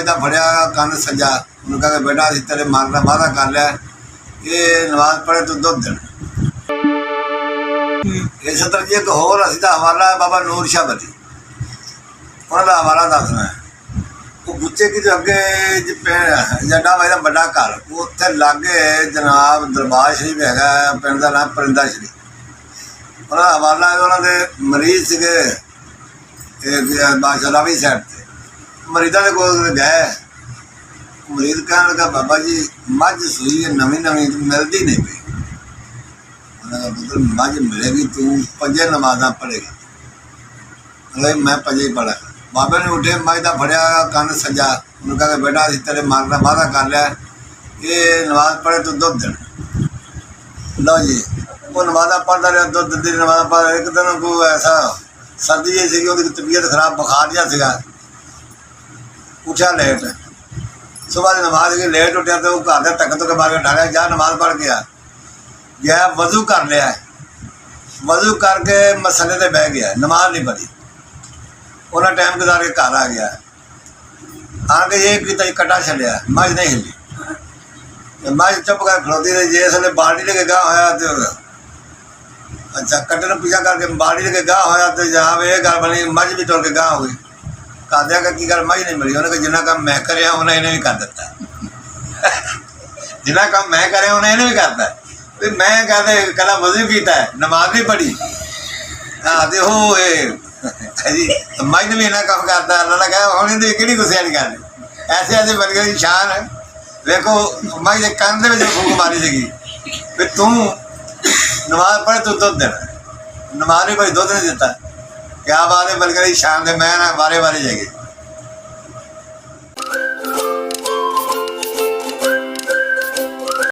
का फड़िया कंध सजा उन्होंने कहा बेटा अभी तेरे मार का वादा कर लिया कि नमाज पढ़े तो दुध देना। इस तरह जी एक होर असी का हवाला है बाबा नूर शाह बदी उन्होंने हवाला दसना है। वो गुच्चे की जो अगे जड्डा भाई का बड़ा घर उत्थे लागे जनाब दरबार शरीफ है पिंड का नाम परिंदा शरीफ उन्होंने हवाला है। उन्होंने मरीज से बादशाह रावी साइड से मरीजा के कोल गए मरीज कह लगा बाबा जी मझ सूई है नवी नवी मिलती नहीं पी उन्होंने पुत्र मझ मिलेगी तू 5 नमाजा पढ़ेगा। मैं 5 ही पढ़ा। बाबे ने उठे मझ का फड़िया कंध सजा उन्होंने कहा बेटा अभी तेरे मार का वादा कर लिया कि नमाज पढ़े तो दुध देना। लो जी वो नमाजा पढ़ता रहा दुध दी नमाजा पढ़ एक दिन को ऐसा सर्दी जी सी उसकी तबीयत खराब बुखार जहा सीगा उठा लेट सुबह की नमाज गई लेट उठा तो घर के तक के मार के उठाया जा नमाज पढ़ गया वजू कर लिया वजू करके मसले से बह गया नमाज नहीं पढ़ी उन्हें टाइम गुजार के घर आ गया आके ये किया कटा छलिया मझ नहीं हिली मझ चुप कर खड़ोती रही जिसने बाल्टी लेके गाह होया तो अच्छा कट्टे पीछा करके बाल्टी लेके गाह होया तो जहाँ ये गल बनी मझ भी तुर के गाह हो गई। कहते का की गल मझ नहीं मिली उन्हें जिन्ना काम मैं कर उन्हें इन्हें भी कर दिता जिन्ना काम मैं कर उन्हें इन्हें भी करता है। मैं कहते कला वजू किया नमाज भी पढ़ी हाँ तो हो जी मझ ने भी इन्ना काम करता अल्लाह ने कहा हम कि गुस्से नहीं करनी ऐसे ऐसे बन गई शान है। देखो मझ के कंध में फूक मारी सी भी तू नमाज पढ़े तो दुध देना नमाज भी भाई दुध नहीं दिता क्या बात है बल्कि शान दे मैं ना बारे बारे जाएगी।